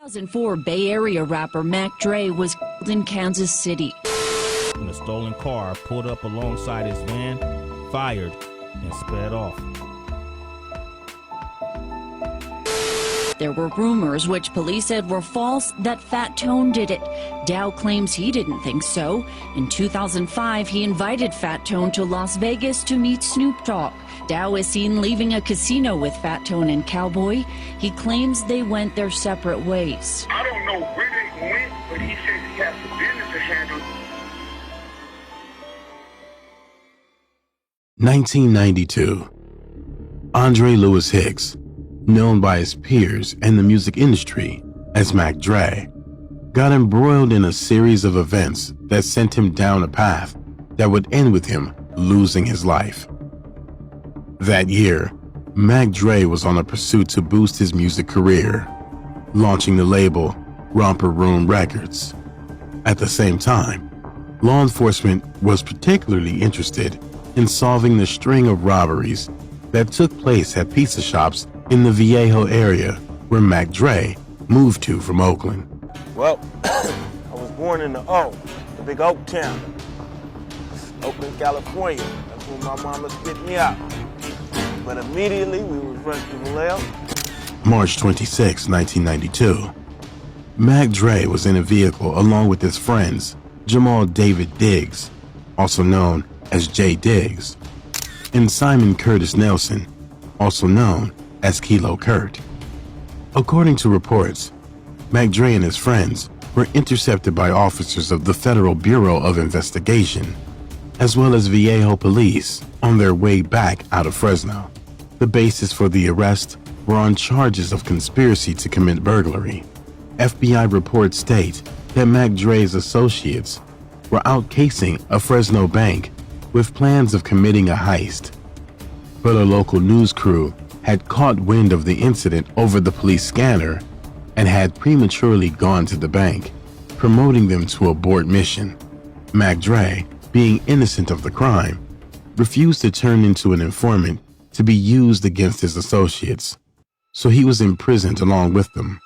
2004 Bay Area rapper Mac Dre was killed in Kansas City. In a stolen car pulled up alongside his van, fired, and sped off. There were rumors, which police said were false, that Fat Tone did it. Dow claims he didn't think so. In 2005, he invited Fat Tone to Las Vegas to meet Snoop Dogg. Dow is seen leaving a casino with Fat Tone and Cowboy. He claims they went their separate ways. I don't know where they went, but he says he has some business to handle. 1992. Andre Lewis Hicks, known by his peers and the music industry as Mac Dre, got embroiled in a series of events that sent him down a path that would end with him losing his life. That year, Mac Dre was on a pursuit to boost his music career, launching the label Romper Room Records. At the same time, law enforcement was particularly interested in solving the string of robberies that took place at pizza shops in the Viejo area where Mac Dre moved to from Oakland. Well, I was born in the big Oak town, Oakland, California. That's where my mama spit me out. But immediately we were rushed to Vallejo. March 26, 1992. Mac Dre was in a vehicle along with his friends, Jamal David Diggs, also known as J. Diggs, and Simon Curtis Nelson, also known as Kilo Kurt. According to reports, Mac Dre and his friends were intercepted by officers of the Federal Bureau of Investigation, as well as Viejo police on their way back out of Fresno. The basis for the arrest were on charges of conspiracy to commit burglary. FBI reports state that Mac Dre's associates were out casing a Fresno bank with plans of committing a heist. But a local news crew had caught wind of the incident over the police scanner and had prematurely gone to the bank, promoting them to abort mission. Mac Dre, being innocent of the crime, refused to turn into an informant to be used against his associates, so he was imprisoned along with them.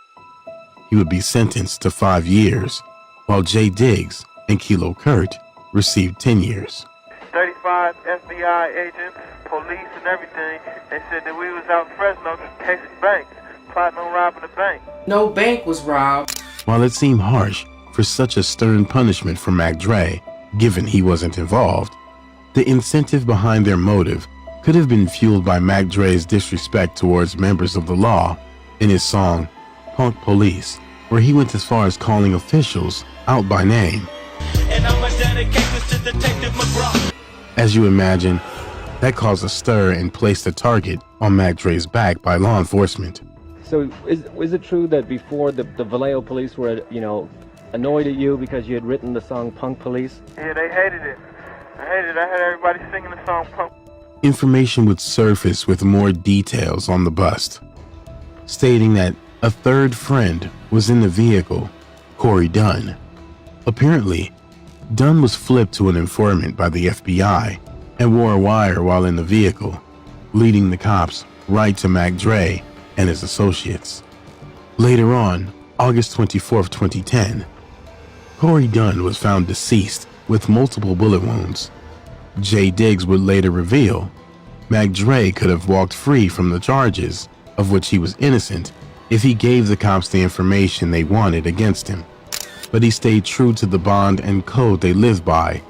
He would be sentenced to 5 years, while J. Diggs and Kilo Kurt received 10 years. 35 FBI agents, police and everything. They said that we was out in Fresno casing banks, plotting on robbing the bank. No bank was robbed. While it seemed harsh for such a stern punishment for Mac Dre, given he wasn't involved, the incentive behind their motive could have been fueled by Mac Dre's disrespect towards members of the law in his song Punk Police, where he went as far as calling officials out by name. And I'ma dedicate this to Detective McGraw. As you imagine, that caused a stir and placed a target on Mac Dre's back by law enforcement. So is it true that before the Vallejo police were, annoyed at you because you had written the song Punk Police? Yeah, they hated it. I hated it. I had everybody singing the song Punk. Information would surface with more details on the bust, stating that a third friend was in the vehicle, Corey Dunn. Apparently, Dunn was flipped to an informant by the FBI and wore a wire while in the vehicle, leading the cops right to Mac Dre and his associates. Later on, August 24, 2010, Corey Dunn was found deceased with multiple bullet wounds. J. Diggs would later reveal Mac Dre could have walked free from the charges, of which he was innocent, if he gave the cops the information they wanted against him. But he stayed true to the bond and code they lived by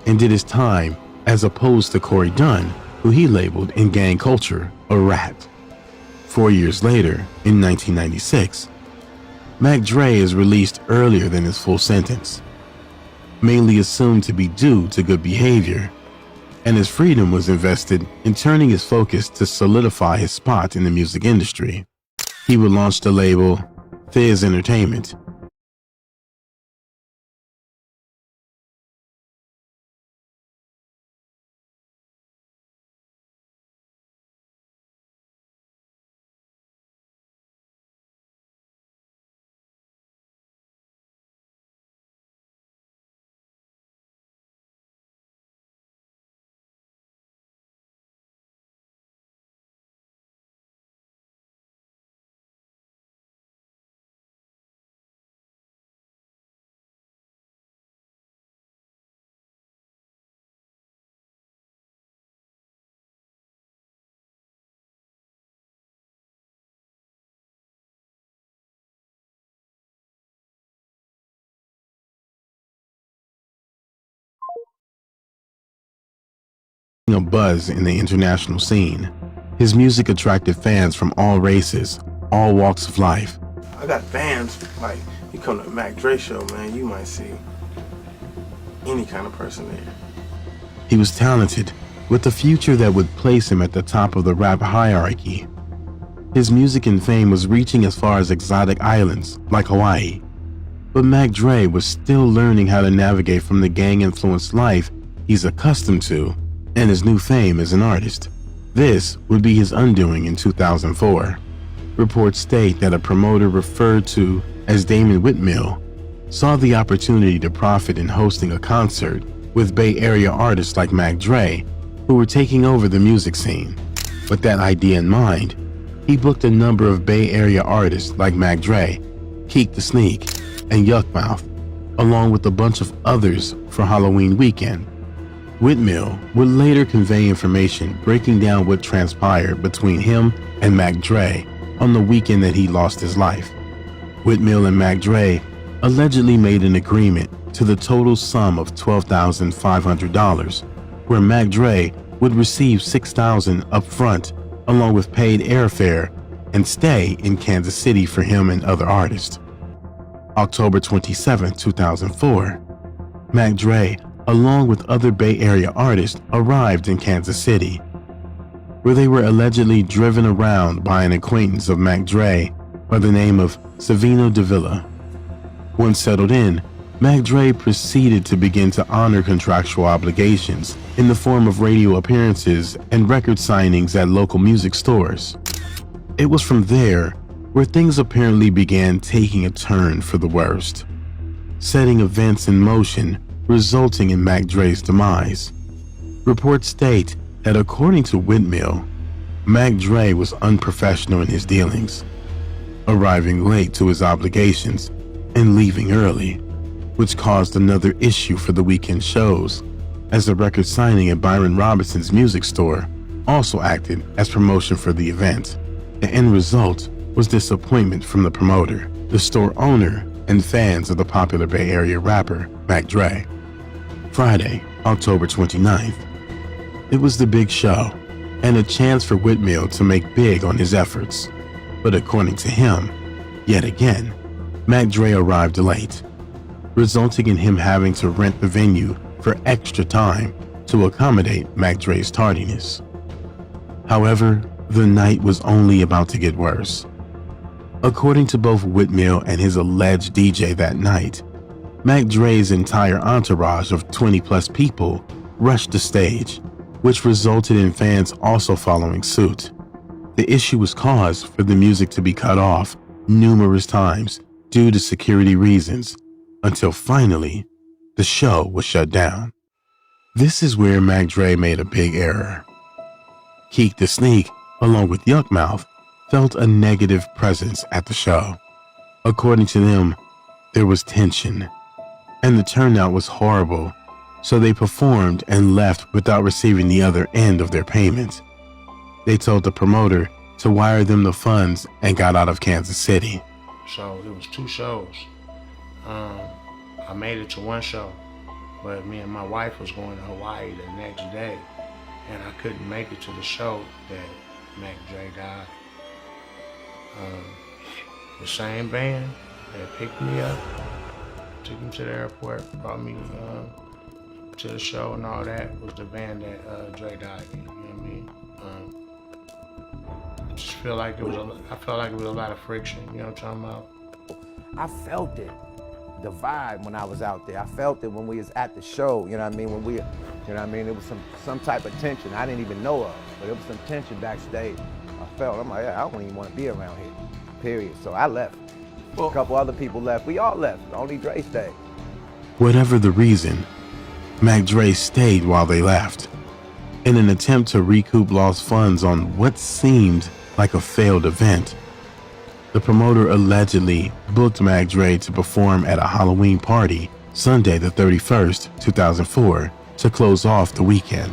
and did his time, as opposed to Corey Dunn, who he labeled in gang culture a rat. 4 years later, in 1996, Mac Dre is released earlier than his full sentence, mainly assumed to be due to good behavior, and his freedom was invested in turning his focus to solidify his spot in the music industry. He would launch the label Fizz Entertainment, making a buzz in the international scene. His music attracted fans from all races, all walks of life. I got fans, like, you come to a Mac Dre show, man, you might see any kind of person there. He was talented, with a future that would place him at the top of the rap hierarchy. His music and fame was reaching as far as exotic islands like Hawaii. But Mac Dre was still learning how to navigate from the gang-influenced life he's accustomed to and his new fame as an artist. This would be his undoing in 2004. Reports state that a promoter referred to as Damon Whitmill saw the opportunity to profit in hosting a concert with Bay Area artists like Mac Dre, who were taking over the music scene. With that idea in mind, he booked a number of Bay Area artists like Mac Dre, Keek the Sneak, and Yuckmouth, along with a bunch of others for Halloween weekend. Whitmill would later convey information breaking down what transpired between him and Mac Dre on the weekend that he lost his life. Whitmill and Mac Dre allegedly made an agreement to the total sum of $12,500, where Mac Dre would receive $6,000 up front along with paid airfare and stay in Kansas City for him and other artists. October 27, 2004, Mac Dre, along with other Bay Area artists, arrived in Kansas City, where they were allegedly driven around by an acquaintance of Mac Dre by the name of Savino Davila. Once settled in, Mac Dre proceeded to begin to honor contractual obligations in the form of radio appearances and record signings at local music stores. It was from there where things apparently began taking a turn for the worst, setting events in motion resulting in Mac Dre's demise. Reports state that according to Whitmill, Mac Dre was unprofessional in his dealings, arriving late to his obligations and leaving early, which caused another issue for the weekend shows, as the record signing at Byron Robinson's music store also acted as promotion for the event. The end result was disappointment from the promoter, the store owner, and fans of the popular Bay Area rapper Mac Dre. Friday, October 29th. It was the big show and a chance for Whitmill to make big on his efforts. But according to him, yet again, Mac Dre arrived late, resulting in him having to rent the venue for extra time to accommodate Mac Dre's tardiness. However, the night was only about to get worse. According to both Whitmill and his alleged DJ that night, Mac Dre's entire entourage of 20-plus people rushed the stage, which resulted in fans also following suit. The issue was caused for the music to be cut off numerous times due to security reasons, until finally, the show was shut down. This is where Mac Dre made a big error. Keek the Sneak, along with Yuckmouth, felt a negative presence at the show. According to them, there was tension, and the turnout was horrible, so they performed and left without receiving the other end of their payment. They told the promoter to wire them the funds and got out of Kansas City. So it was 2 shows. I made it to 1 show, but me and my wife was going to Hawaii the next day, and I couldn't make it to the show that Mac Dre died. The same band that picked me up, took me to the airport, brought me to the show and all that, was the band that Dre died in, you know what I mean? I just feel like it was a lot of friction, you know what I'm talking about? I felt it, the vibe when I was out there. I felt it when we was at the show, you know what I mean? When we, you know what I mean? It was some type of tension I didn't even know of, but it was some tension backstage. I felt, I'm like, yeah, I don't even want to be around here, period. So I left. A couple other people left. We all left. Only Dre stayed. Whatever the reason, Mac Dre stayed while they left, in an attempt to recoup lost funds on what seemed like a failed event. The promoter allegedly booked Mac Dre to perform at a Halloween party Sunday the 31st, 2004, to close off the weekend.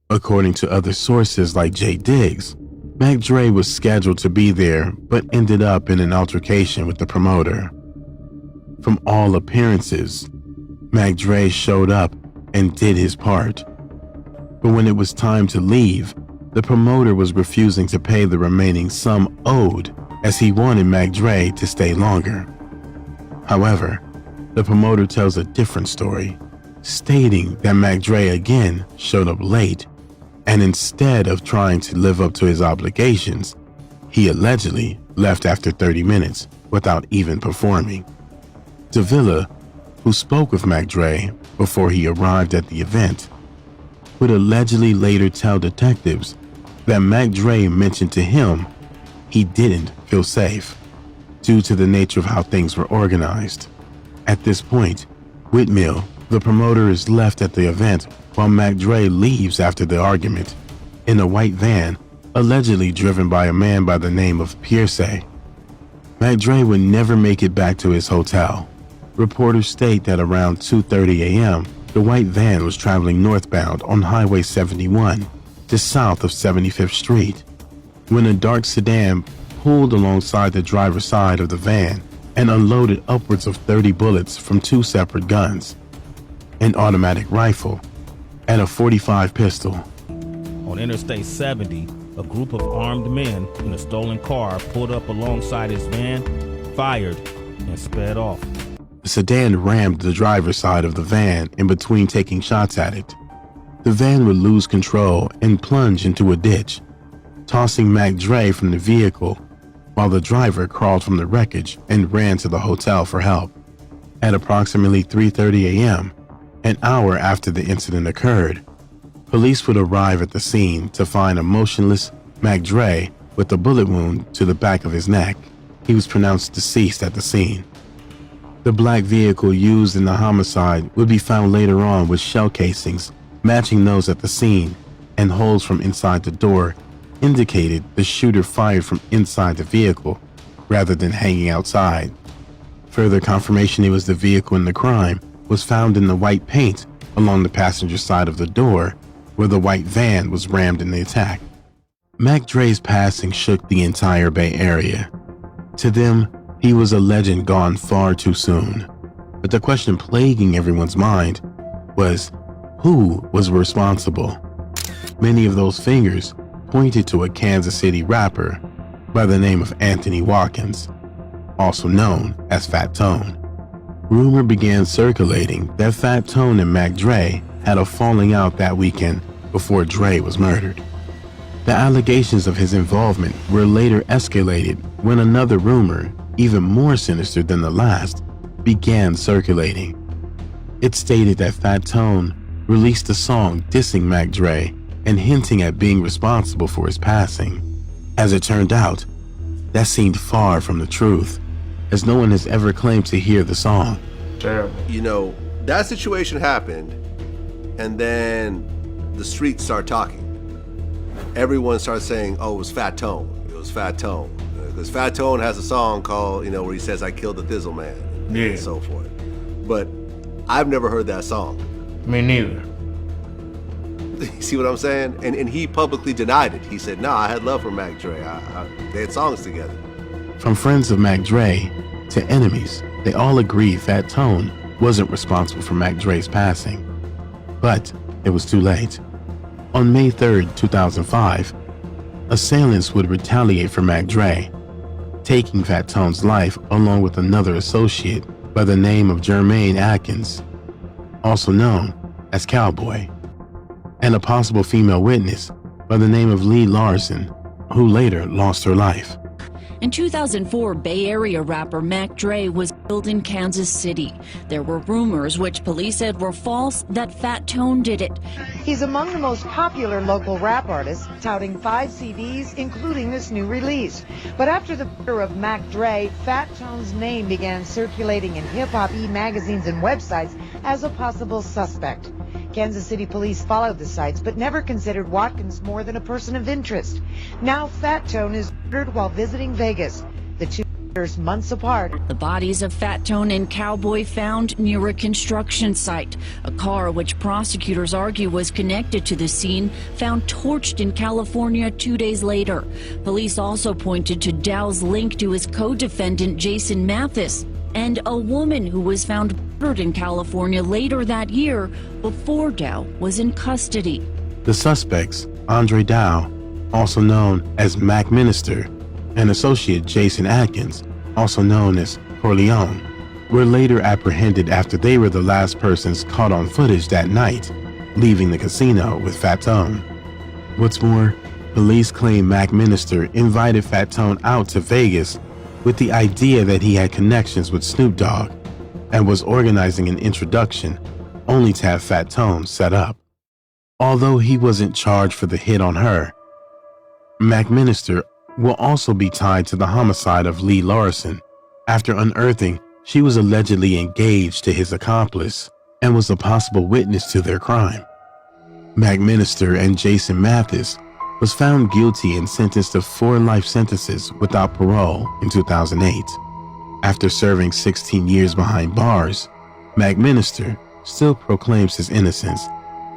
According to other sources like Jay Diggs, Mac Dre was scheduled to be there but ended up in an altercation with the promoter. From all appearances, Mac Dre showed up and did his part. But when it was time to leave, the promoter was refusing to pay the remaining sum owed, as he wanted Mac Dre to stay longer. However, the promoter tells a different story, stating that Mac Dre again showed up late, and instead of trying to live up to his obligations, he allegedly left after 30 minutes without even performing. Davila, who spoke with Mac Dre before he arrived at the event, would allegedly later tell detectives that Mac Dre mentioned to him he didn't feel safe due to the nature of how things were organized. At this point, Whitmill, the promoter, is left at the event while Mac Dre leaves after the argument in a white van, allegedly driven by a man by the name of Pierce. Mac Dre would never make it back to his hotel. Reporters state that around 2:30 a.m., the white van was traveling northbound on Highway 71 just south of 75th Street when a dark sedan pulled alongside the driver's side of the van and unloaded upwards of 30 bullets from two separate guns, an automatic rifle, and a .45 pistol. On Interstate 70, a group of armed men in a stolen car pulled up alongside his van, fired, and sped off. The sedan rammed the driver's side of the van in between taking shots at it. The van would lose control and plunge into a ditch, tossing Mac Dre from the vehicle while the driver crawled from the wreckage and ran to the hotel for help. At approximately 3:30 a.m., an hour after the incident occurred, police would arrive at the scene to find a motionless Mac Dre with a bullet wound to the back of his neck. He was pronounced deceased at the scene. The black vehicle used in the homicide would be found later on with shell casings matching those at the scene, and holes from inside the door indicated the shooter fired from inside the vehicle rather than hanging outside. Further confirmation it was the vehicle in the crime was found in the white paint along the passenger side of the door where the white van was rammed in the attack. Mac Dre's passing shook the entire Bay Area. To them, he was a legend gone far too soon. But the question plaguing everyone's mind was, who was responsible? Many of those fingers pointed to a Kansas City rapper by the name of Anthony Watkins, also known as Fat Tone. Rumor began circulating that Fat Tone and Mac Dre had a falling out that weekend before Dre was murdered. The allegations of his involvement were later escalated when another rumor, even more sinister than the last, began circulating. It stated that Fat Tone released a song dissing Mac Dre and hinting at being responsible for his passing. As it turned out, that seemed far from the truth, as no one has ever claimed to hear the song. Terrible. You know, that situation happened, and then the streets start talking. Everyone starts saying, oh, it was Fat Tone. It was Fat Tone. Because Fat Tone has a song called, you know, where he says, I killed the Thizzle Man, and so forth. But I've never heard that song. Me neither. You see what I'm saying? And he publicly denied it. He said, nah, I had love for Mac Dre. They had songs together. From friends of Mac Dre to enemies, they all agree Fat Tone wasn't responsible for Mac Dre's passing. But it was too late. On May 3rd, 2005, assailants would retaliate for Mac Dre, taking Fat Tone's life along with another associate by the name of Jermaine Atkins, also known as Cowboy, and a possible female witness by the name of Lee Larson, who later lost her life. In 2004, Bay Area rapper Mac Dre was killed in Kansas City. There were rumors, which police said were false, that Fat Tone did it. He's among the most popular local rap artists, touting 5 CDs, including this new release. But after the murder of Mac Dre, Fat Tone's name began circulating in hip-hop magazines and websites as a possible suspect. Kansas City police followed the sites, but never considered Watkins more than a person of interest. Now Fat Tone is murdered while visiting Vegas. The two murders months apart. The bodies of Fat Tone and Cowboy found near a construction site. A car, which prosecutors argue was connected to the scene, found torched in California 2 days later. Police also pointed to Dow's link to his co-defendant Jason Mathis and a woman who was found murdered in California later that year before Dow was in custody. The suspects, Andre Dow, also known as Mac Minister, and associate Jason Atkins, also known as Corleone, were later apprehended after they were the last persons caught on footage that night, leaving the casino with Fat Tone. What's more, police claim Mac Minister invited Fat Tone out to Vegas with the idea that he had connections with Snoop Dogg and was organizing an introduction only to have Fat Tone set up. Although he wasn't charged for the hit on her, Mac Minister will also be tied to the homicide of Lee Larson after unearthing she was allegedly engaged to his accomplice and was a possible witness to their crime. Mac Minister and Jason Mathis was found guilty and sentenced to 4 life sentences without parole in 2008. After serving 16 years behind bars, Mac Minister still proclaims his innocence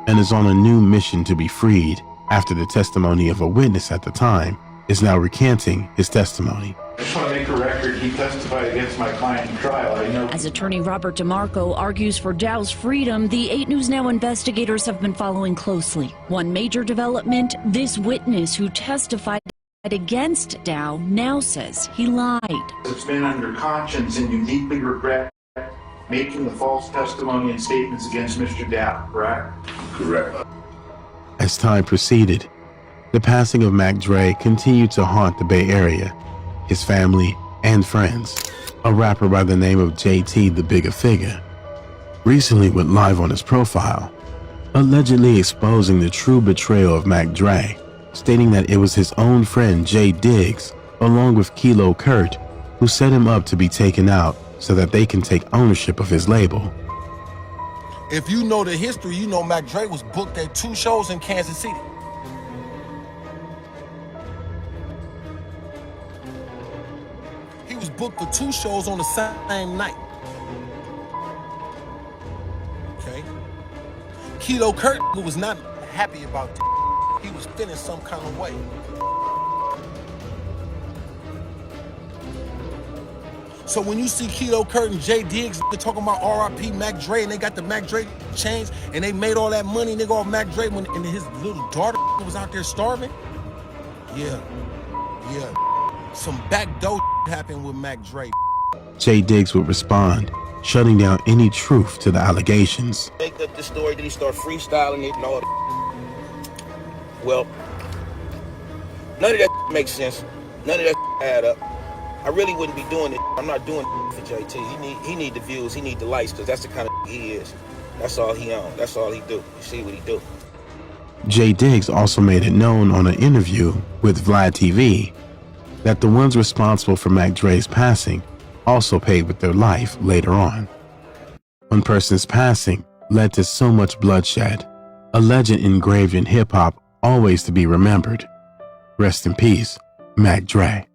and is on a new mission to be freed after the testimony of a witness at the time is now recanting his testimony. I just want to make a record. He testified against my client in trial. I know. As attorney Robert DeMarco argues for Dow's freedom, the 8 News Now investigators have been following closely. One major development, this witness who testified against Dow now says he lied. It's been under conscience and you deeply regret making the false testimony and statements against Mr. Dow, correct? Correct. As time proceeded, the passing of Mac Dre continued to haunt the Bay Area, his family, and friends. A rapper by the name of JT the Bigger Figure recently went live on his profile, allegedly exposing the true betrayal of Mac Dre, stating that it was his own friend Jay Diggs, along with Kilo Kurt, who set him up to be taken out so that they can take ownership of his label. If you know the history, you know Mac Dre was booked at 2 shows in Kansas City. He was booked for 2 shows on the same night. Okay? Kilo Kurt was not happy about this. He was feeling some kind of way. So when you see Kilo Kurt and Jay Diggs, they're talking about R.I.P Mac Dre, and they got the Mac Dre chains, and they made all that money, nigga, off Mac Dre, and his little daughter was out there starving. Yeah. Some backdoor happened with Mac Dre. Jay Diggs would respond, shutting down any truth to the allegations. Make up the story, then he start freestyling it and all that. Well, none of that makes sense. None of that add up. I really wouldn't be doing it. I'm not doing it for JT. He need the views. He need the likes, because that's the kind of he is. That's all he on. That's all he do. You see what he do. Jay Diggs also made it known on an interview with Vlad TV that the ones responsible for Mac Dre's passing also paid with their life later on. One person's passing led to so much bloodshed, a legend engraved in hip-hop always to be remembered. Rest in peace, Mac Dre.